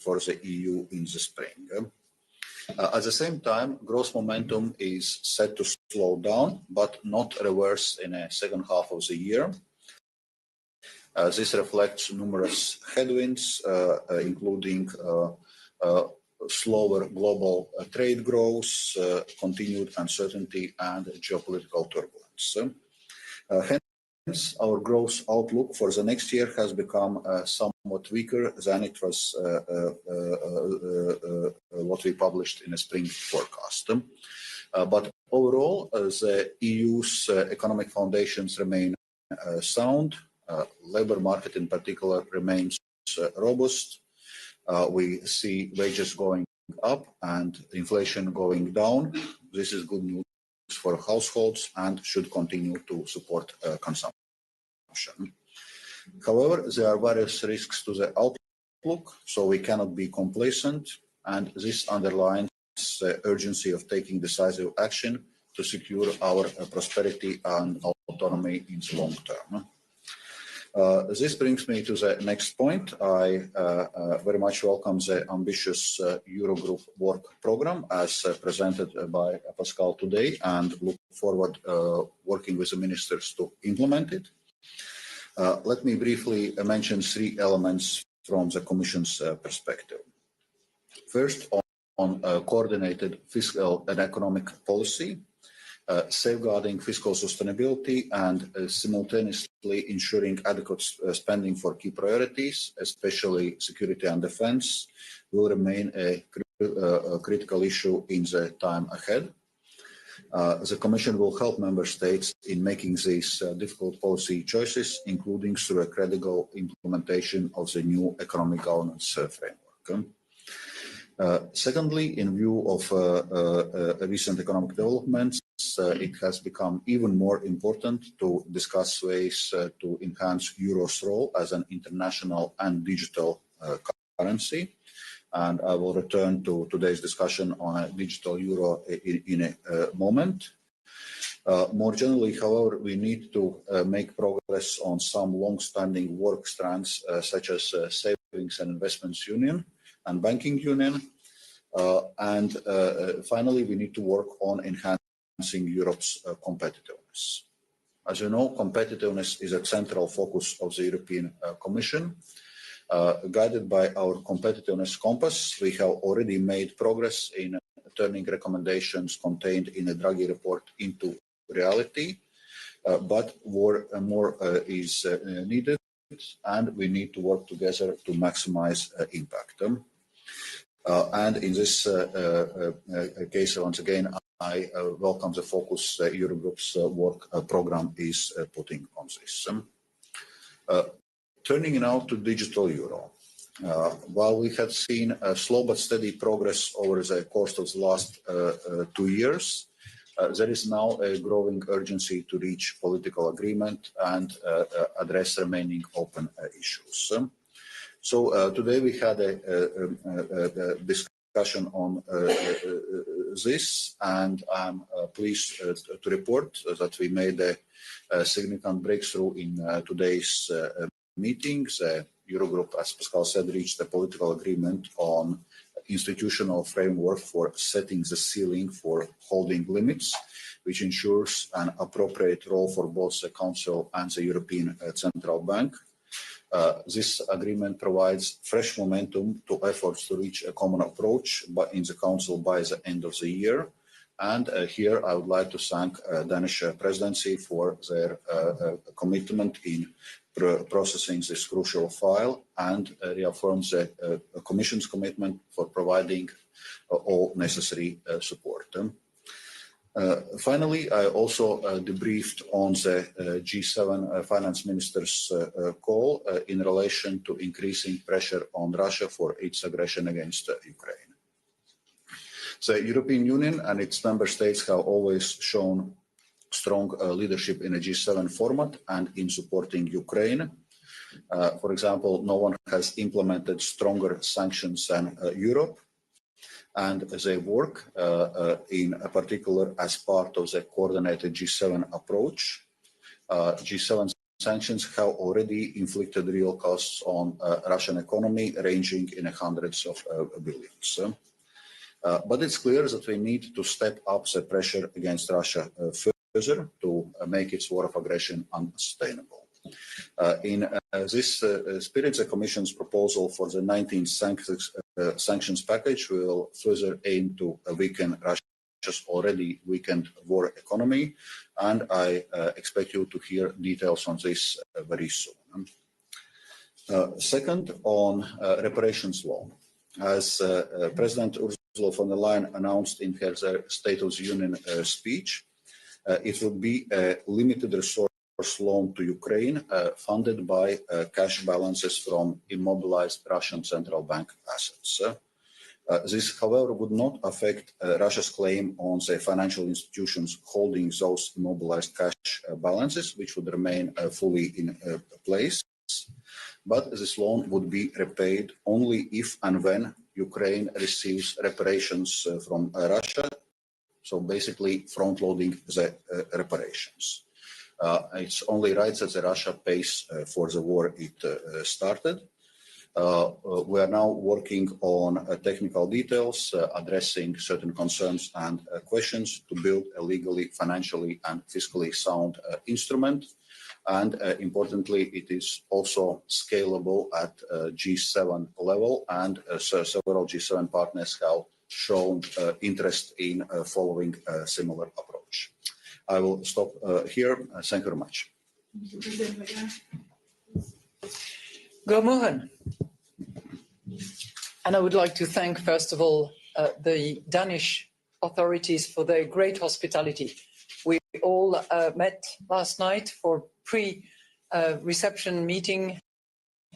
for the EU in the spring. At the same time, growth momentum is set to slow down, but not reverse in the second half of the year. This reflects numerous headwinds, including slower global trade growth, continued uncertainty, and geopolitical turbulence. Hence, our growth outlook for the next year has become somewhat weaker than it was what we published in the spring forecast. But overall, the EU's economic foundations remain sound. Labor market in particular remains robust. We see wages going up and inflation going down. This is good news for households and should continue to support consumption. However, there are various risks to the outlook, so we cannot be complacent, and this underlines the urgency of taking decisive action to secure our prosperity and autonomy in the long term. This brings me to the next point. I very much welcome the ambitious Eurogroup work program as presented by Pascal today, and look forward working with the ministers to implement it. Let me briefly mention three elements from the Commission's perspective. First, on coordinated fiscal and economic policy, safeguarding fiscal sustainability and simultaneously ensuring adequate spending for key priorities, especially security and defense, will remain a critical issue in the time ahead. The Commission will help Member States in making these difficult policy choices, including through a credible implementation of the new economic governance framework. Secondly, in view of recent economic developments, it has become even more important to discuss ways to enhance Euro's role as an international and digital currency. And I will return to today's discussion on a digital euro in a moment. More generally, however, we need to make progress on some long-standing work strands, such as Savings and Investments Union and Banking Union. And finally, we need to work on enhancing Europe's competitiveness. As you know, competitiveness is a central focus of the European Commission. Guided by our competitiveness compass, we have already made progress in turning recommendations contained in the Draghi report into reality, but more is needed, and we need to work together to maximize impact. And in this case, once again, I welcome the focus Eurogroup's work program is putting on this. Turning now to digital euro. While we have seen a slow but steady progress over the course of the last 2 years, there is now a growing urgency to reach political agreement and address remaining open issues. So today we had a discussion on this, and I'm pleased to report that we made a significant breakthrough in today's meetings. Eurogroup, as Pascal said, reached a political agreement on institutional framework for setting the ceiling for holding limits, which ensures an appropriate role for both the Council and the European Central Bank. This agreement provides fresh momentum to efforts to reach a common approach in the Council by the end of the year. And here I would like to thank Danish Presidency for their commitment in processing this crucial file, and reaffirms the Commission's commitment for providing all necessary support. Finally, I also debriefed on the G7 finance ministers' call in relation to increasing pressure on Russia for its aggression against Ukraine. The European Union and its member states have always shown strong leadership in a G7 format and in supporting Ukraine. For example, no one has implemented stronger sanctions than Europe, and they work in particular as part of the coordinated G7 approach. G7 sanctions have already inflicted real costs on Russian economy, ranging in hundreds of billions. But it's clear that we need to step up the pressure against Russia further to make its war of aggression unsustainable. In this spirit, the Commission's proposal for the 19th sanctions package will further aim to weaken Russia's already weakened war economy, and I expect you to hear details on this very soon. Second, on reparations law. As President Ursula von der Leyen announced in her State of the Union speech, it will be a limited resource loan to Ukraine, funded by cash balances from immobilized Russian central bank assets. This, however, would not affect Russia's claim on the financial institutions holding those immobilized cash balances, which would remain fully in place. But this loan would be repaid only if and when Ukraine receives reparations from Russia, so basically front-loading the reparations. It's only right that Russia pays for the war it started. We are now working on technical details, addressing certain concerns and questions to build a legally, financially and fiscally sound instrument. And importantly, it is also scalable at G7 level, and several G7 partners have shown interest in following a similar approach. I will stop here. Thank you very much. Go Mohan. And I would like to thank, first of all, the Danish authorities for their great hospitality. We all met last night for pre-reception meeting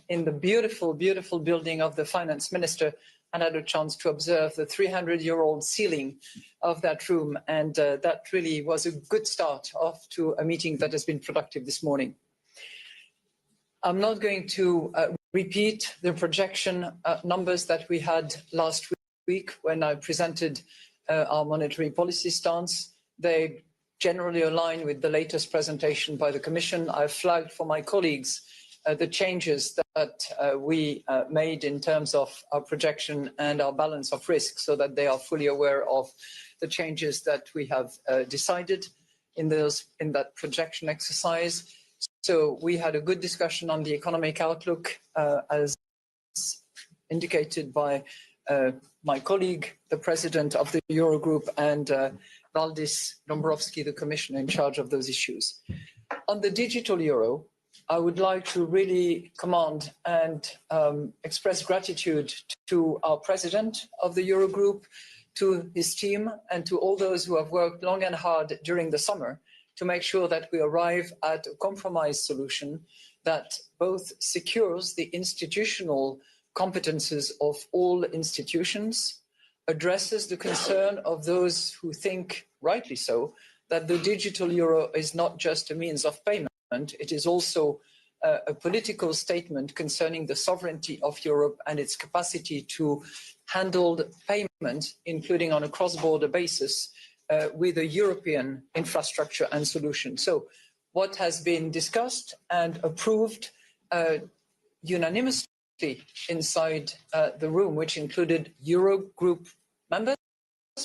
in the beautiful, beautiful building of the finance minister, and had a chance to observe the 300-year-old ceiling of that room. And that really was a good start off to a meeting that has been productive this morning. I'm not going to repeat the projection numbers that we had last week when I presented our monetary policy stance. They generally align with the latest presentation by the Commission. I've flagged for my colleagues the changes that we made in terms of our projection and our balance of risk, so that they are fully aware of the changes that we have decided in that projection exercise. So we had a good discussion on the economic outlook, as indicated by my colleague, the president of the Eurogroup, and Valdis Dombrovskis, the commissioner in charge of those issues. On the digital euro, I would like to really commend and express gratitude to our president of the Eurogroup, to his team, and to all those who have worked long and hard during the summer to make sure that we arrive at a compromise solution that both secures the institutional competences of all institutions, addresses the concern of those who think, rightly so, that the digital euro is not just a means of payment, it is also a political statement concerning the sovereignty of Europe and its capacity to handle payment, including on a cross-border basis, with a European infrastructure and solution. So what has been discussed and approved unanimously inside the room, which included Eurogroup members,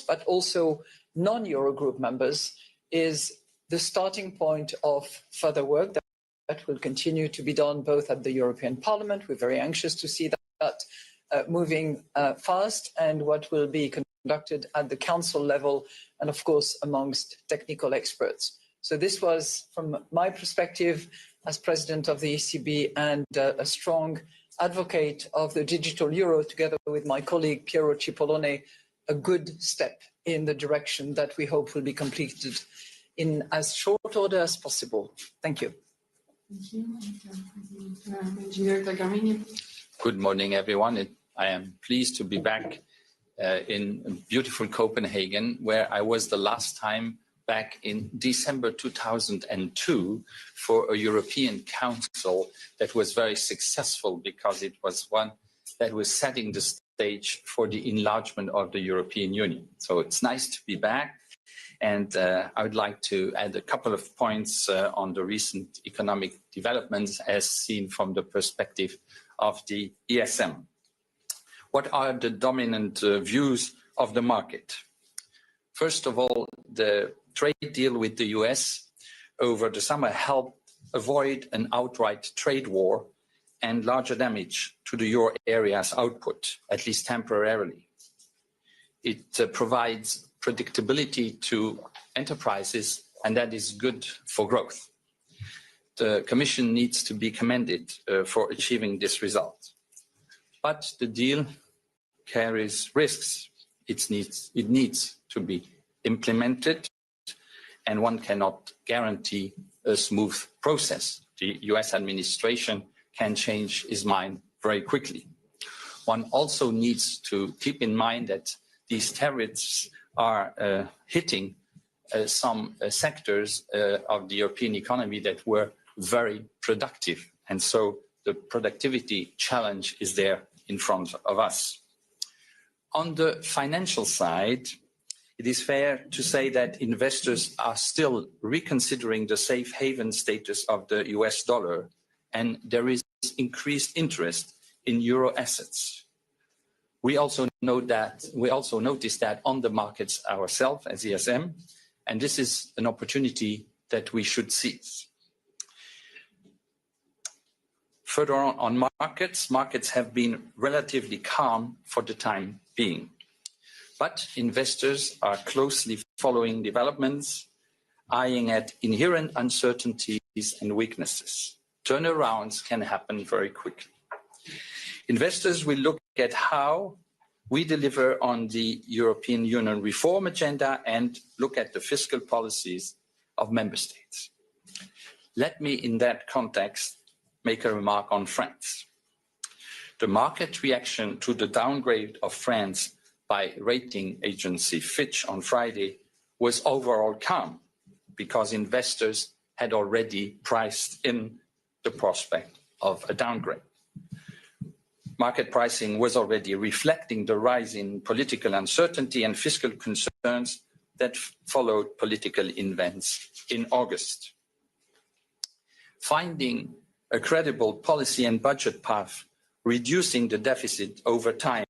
but also non-Eurogroup members, is the starting point of further work that will continue to be done both at the European Parliament. We're very anxious to see that moving fast, and what will be conducted at the Council level, and of course amongst technical experts. So this was, from my perspective as president of the ECB and a strong advocate of the digital euro, together with my colleague Piero Cipollone, a good step in the direction that we hope will be completed in as short order as possible. Thank you. Good morning, everyone. I am pleased to be back in beautiful Copenhagen, where I was the last time back in December 2002 for a European Council that was very successful, because it was one that was setting the stage for the enlargement of the European Union. So it's nice to be back. And I would like to add a couple of points on the recent economic developments as seen from the perspective of the ESM. What are the dominant views of the market? First of all, the trade deal with the US over the summer helped avoid an outright trade war and larger damage to the euro area's output, at least temporarily. It provides predictability to enterprises, and that is good for growth. The Commission needs to be commended for achieving this result. But the deal carries risks. It needs to be implemented, and one cannot guarantee a smooth process. The US administration can change its mind very quickly. One also needs to keep in mind that these tariffs are hitting some sectors of the European economy that were very productive. And so the productivity challenge is there in front of us. On the financial side, it is fair to say that investors are still reconsidering the safe haven status of the US dollar, and there is increased interest in euro assets. We also notice that on the markets ourselves as ESM, and this is an opportunity that we should seize. Further on markets have been relatively calm for the time being. But investors are closely following developments, eyeing at inherent uncertainties and weaknesses. Turnarounds can happen very quickly. Investors will look at how we deliver on the European Union reform agenda and look at the fiscal policies of member states. Let me, in that context, make a remark on France. The market reaction to the downgrade of France by rating agency Fitch on Friday was overall calm because investors had already priced in the prospect of a downgrade. Market pricing was already reflecting the rise in political uncertainty and fiscal concerns that followed political events in August. Finding a credible policy and budget path, reducing the deficit over time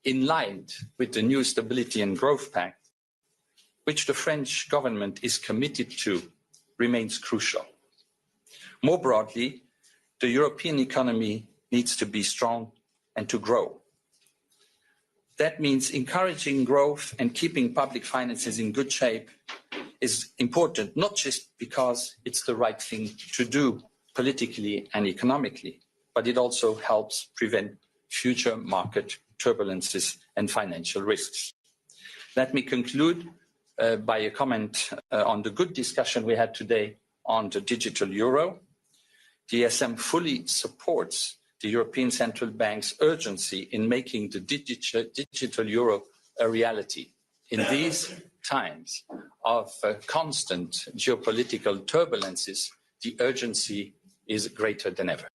in line with the new Stability and Growth Pact, which the French government is committed to, remains crucial. More broadly, the European economy needs to be strong and to grow. That means encouraging growth and keeping public finances in good shape is important, not just because it's the right thing to do politically and economically, but it also helps prevent future market turbulences and financial risks. Let me conclude by a comment on the good discussion we had today on the digital euro. The ESM fully supports the European Central Bank's urgency in making the digital euro a reality. In these times of constant geopolitical turbulences, the urgency is greater than ever.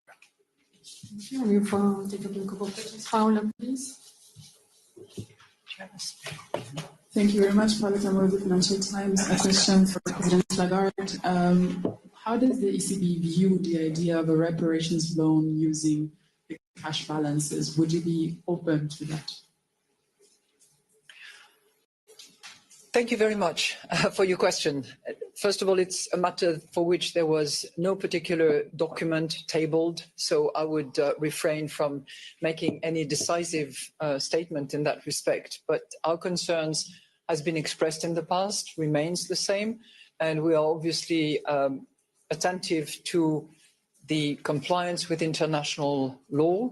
Thank you. And for take a couple of questions. Paula, please. Thank you very much, Paula Tamor, the Financial Times. A question for President Lagarde. How does the ECB view the idea of a reparations loan using the cash balances? Would you be open to that? Thank you very much for your question. First of all, it's a matter for which there was no particular document tabled, so I would refrain from making any decisive statement in that respect. But our concerns has been expressed in the past, remains the same, and we are obviously attentive to the compliance with international law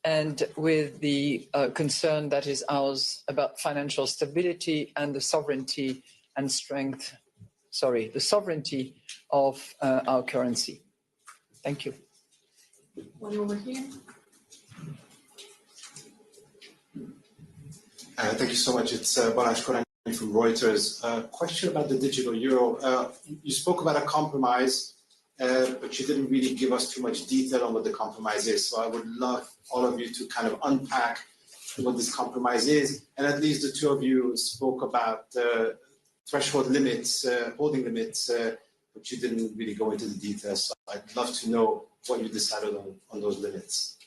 and with the concern that is ours about financial stability and the sovereignty and strength, the sovereignty of our currency. Thank you. One over here. Thank you so much. It's Balázs Korányi from Reuters. Question about the digital euro. You spoke about a compromise, but you didn't really give us too much detail on what the compromise is. So I would love all of you to kind of unpack what this compromise is. And at least the two of you spoke about threshold limits, holding limits, but you didn't really go into the details. So I'd love to know what you decided on those limits.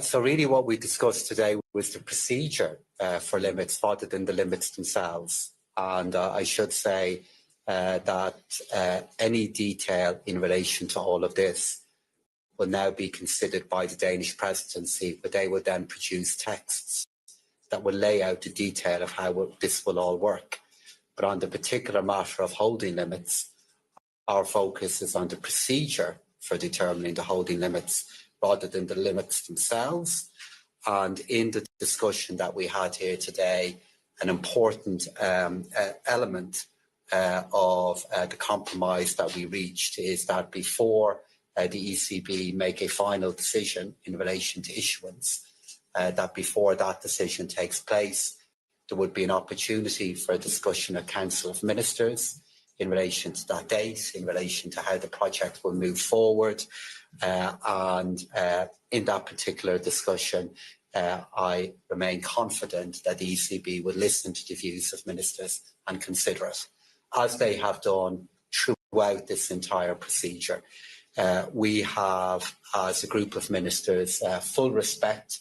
So really what we discussed today was the procedure for limits rather than the limits themselves. And I should say that any detail in relation to all of this will now be considered by the Danish presidency, but they will then produce texts that will lay out the detail of how this will all work. But on the particular matter of holding limits, our focus is on the procedure for determining the holding limits rather than the limits themselves. And in the discussion that we had here today, an important element of the compromise that we reached is that before the ECB make a final decision in relation to issuance, that before that decision takes place, there would be an opportunity for a discussion at Council of Ministers in relation to that date, in relation to how the project will move forward. And in that particular discussion, I remain confident that the ECB would listen to the views of ministers and consider it, as they have done throughout this entire procedure. We have, as a group of ministers, full respect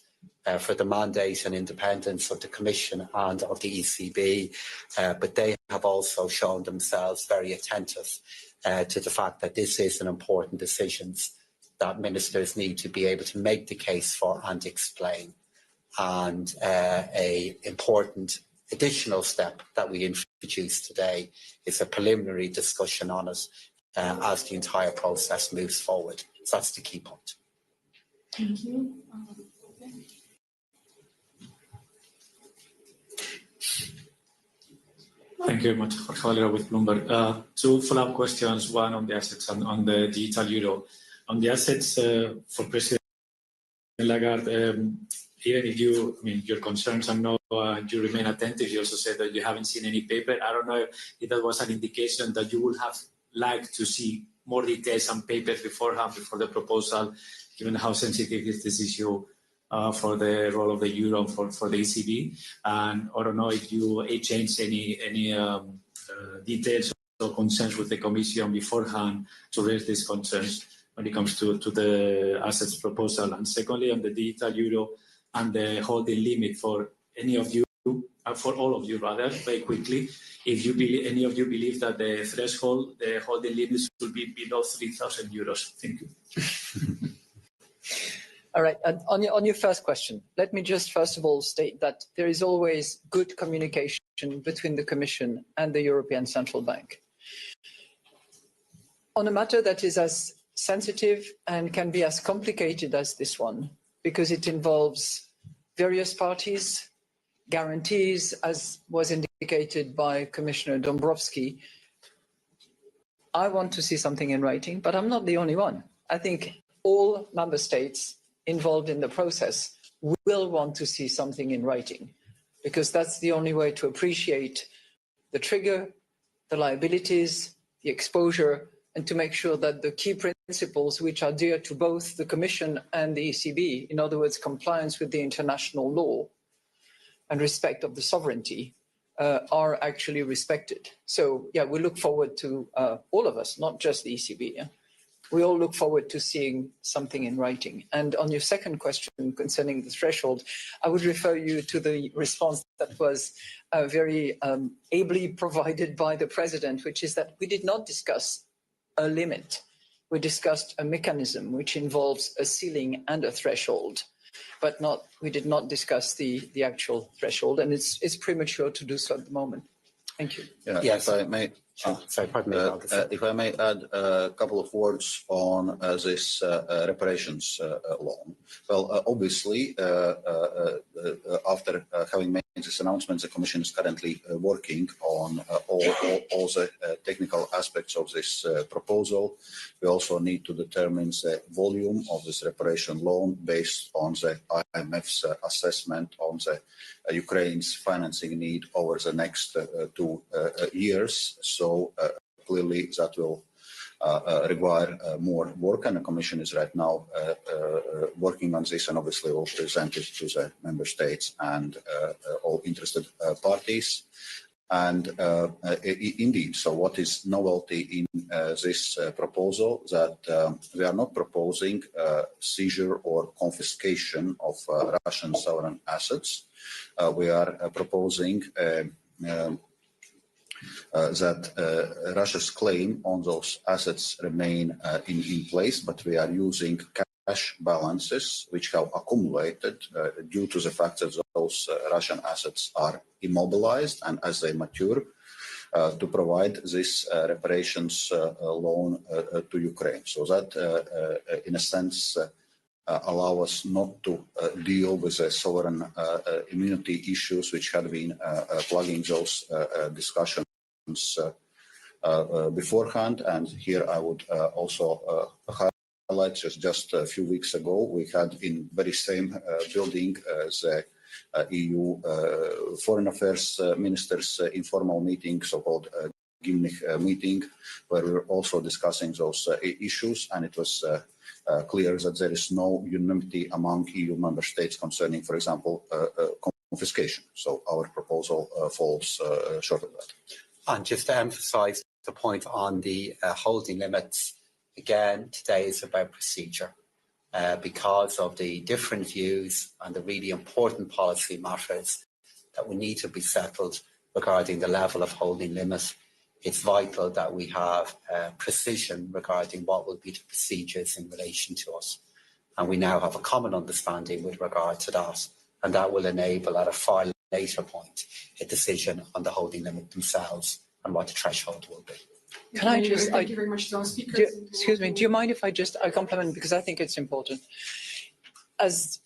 for the mandate and independence of the Commission and of the ECB, but they have also shown themselves very attentive to the fact that this is an important decision that ministers need to be able to make the case for and explain. And an important additional step that we introduced today is a preliminary discussion on it as the entire process moves forward. So that's the key point. Thank you. Thank you very much, Jorge Valera with Bloomberg. Two follow-up questions, one on the assets and on the digital euro. On the assets, for President Lagarde, even if your concerns are no, you remain attentive. You also said that you haven't seen any paper. I don't know if that was an indication that you would have liked to see more details and papers beforehand, before the proposal, given how sensitive is this issue for the role of the euro for the ECB. And I don't know if you changed any details or concerns with the Commission beforehand to raise these concerns when it comes to the assets proposal. And secondly, on the digital euro and the holding limit for any of you, for all of you rather, very quickly, if you believe, any of you believe that the threshold, the holding limits will be below 3,000 euros. Thank you. All right, on your first question, let me just first of all state that there is always good communication between the Commission and the European Central Bank. On a matter that is as sensitive and can be as complicated as this one, because it involves various parties, guarantees, as was indicated by Commissioner Dombrovskis, I want to see something in writing, but I'm not the only one. I think all member states involved in the process will want to see something in writing, because that's the only way to appreciate the trigger, the liabilities, the exposure, and to make sure that the key principles which are dear to both the Commission and the ECB, in other words, compliance with the international law and respect of the sovereignty, are actually respected. So, yeah, we look forward to, all of us, not just the ECB, yeah? We all look forward to seeing something in writing. And on your second question concerning the threshold, I would refer you to the response that was very ably provided by the President, which is that we did not discuss a limit. We discussed a mechanism which involves a ceiling and a threshold, but we did not discuss the actual threshold, and it's premature to do so at the moment. Thank you. Yeah, Yes. if I may. Sorry, pardon me. If I may add a couple of words on this reparations loan. Well, obviously, after having made this announcement, the Commission is currently working on all the technical aspects of this proposal. We also need to determine the volume of this reparation loan based on the IMF's assessment on the Ukraine's financing need over the next 2 years. So clearly that will require more work, and the Commission is right now working on this, and obviously will present it to the member states and all interested parties. And indeed, so what is novelty in this proposal that we are not proposing seizure or confiscation of Russian sovereign assets. We are proposing that Russia's claim on those assets remain in place, but we are using cash balances which have accumulated due to the fact that those Russian assets are immobilized, and as they mature, to provide this reparations loan to Ukraine. So that, in a sense, allow us not to deal with the sovereign immunity issues which had been plaguing those discussions beforehand. And here I would also highlight just a few weeks ago, we had in very same building the EU Foreign Affairs Ministers informal meeting, so-called Gimnich meeting, where we were also discussing those issues, and it was clear that there is no unanimity among EU member states concerning, for example, confiscation. So our proposal falls short of that. And just to emphasise the point on the holding limits, again, today is about procedure. Because of the different views and the really important policy matters that we need to be settled regarding the level of holding limit, it's vital that we have precision regarding what will be the procedures in relation to us. And we now have a common understanding with regard to that, and that will enable at a far later point a decision on the holding limit themselves and what the threshold will be. Can I just, thank you very much to our speakers. excuse me, do you mind if I compliment, because I think it's important. As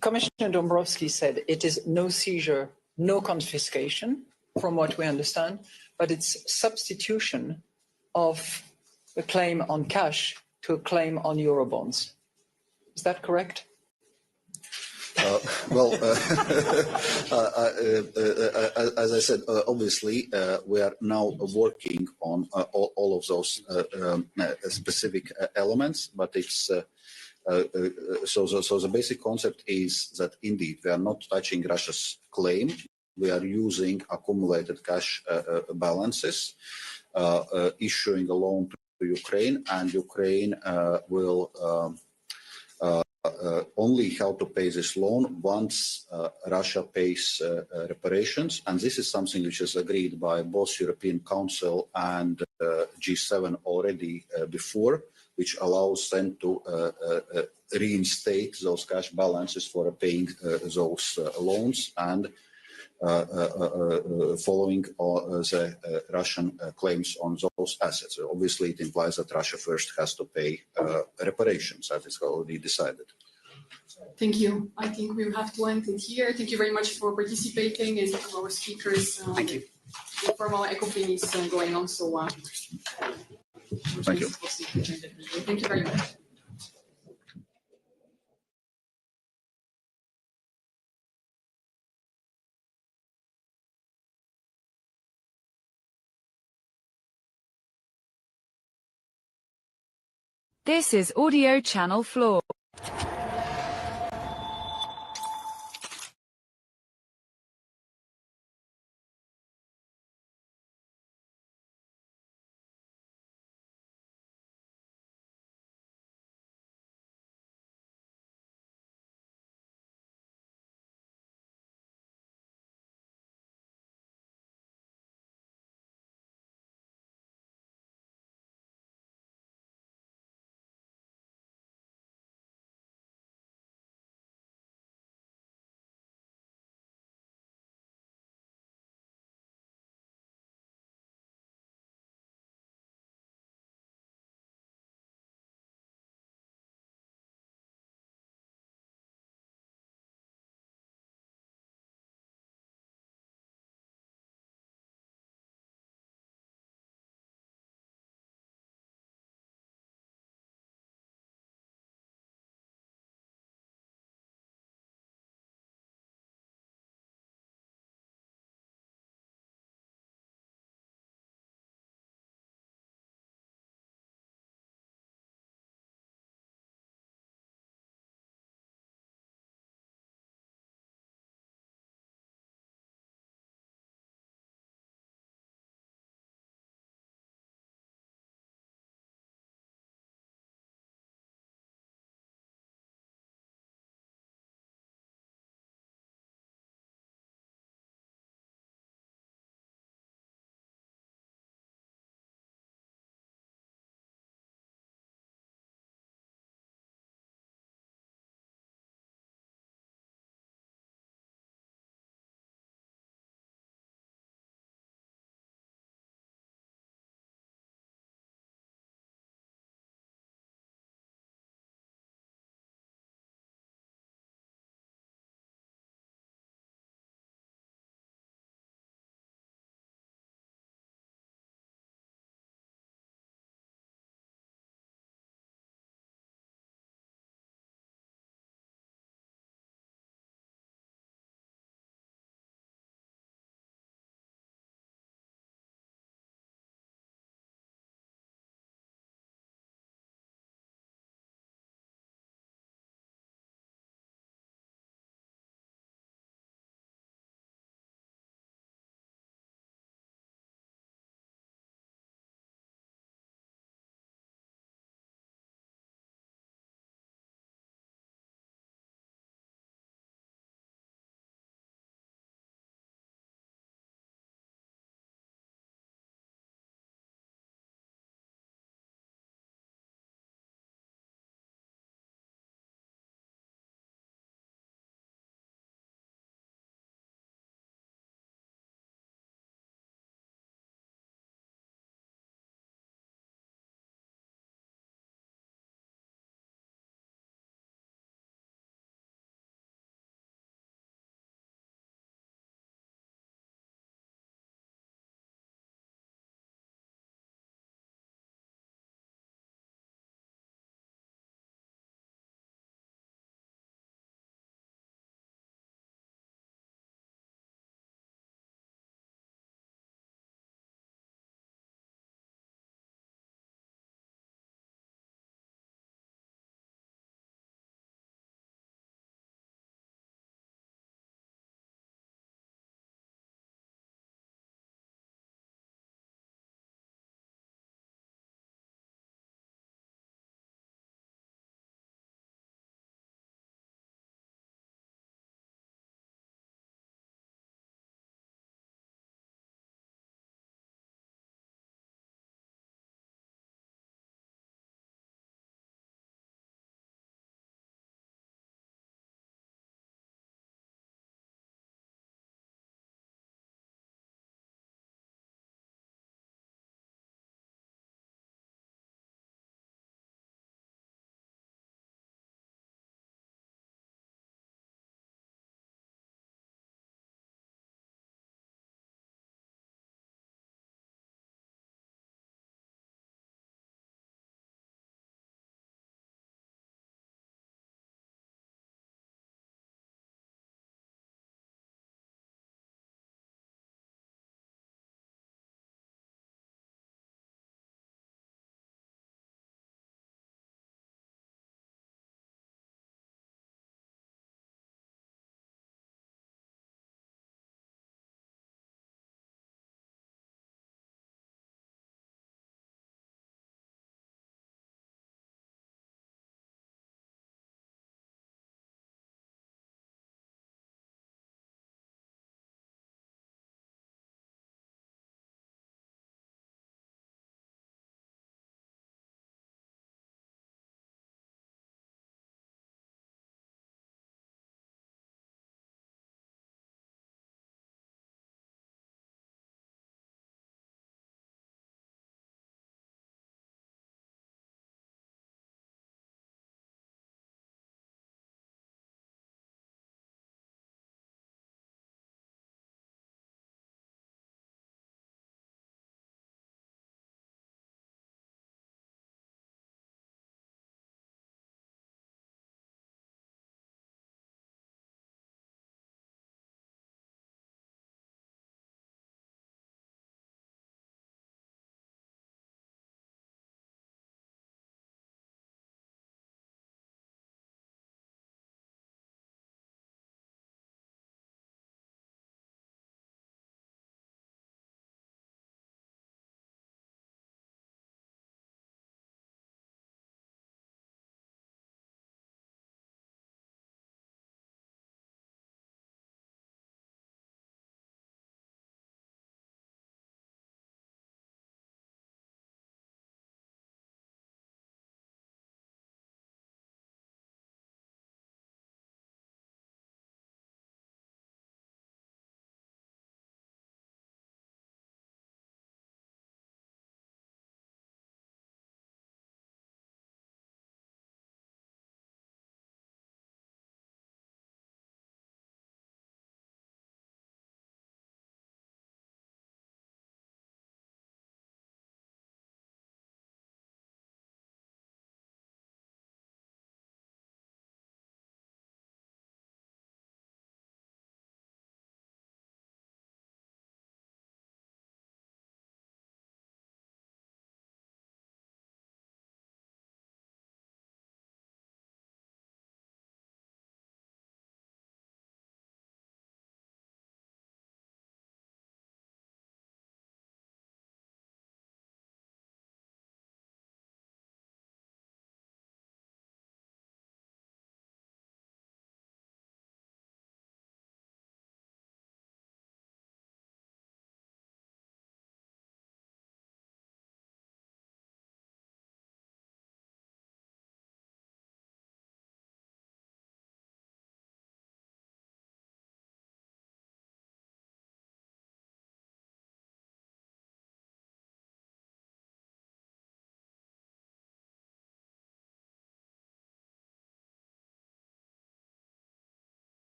Commissioner Dombrovskis said, it is no seizure, no confiscation, from what we understand, but it's substitution of a claim on cash to a claim on Eurobonds. Is that correct? As I said, obviously, we are now working on all of those specific elements, but it's so the basic concept is that indeed we are not touching Russia's claim. We are using accumulated cash balances, issuing a loan to Ukraine, and Ukraine will only have to pay this loan once Russia pays reparations. And this is something which is agreed by both European Council and G7 already before, which allows them to reinstate those cash balances for paying those loans and following the Russian claims on those assets. Obviously, it implies that Russia first has to pay reparations, as is already decided. Thank you. I think we have to end it here. Thank you very much for participating and to our speakers. Thank you. The formal ECOFIN is going on, so Thank you. Thank you very much. This is Audio Channel Floor.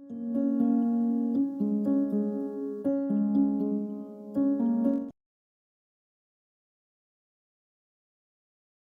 you.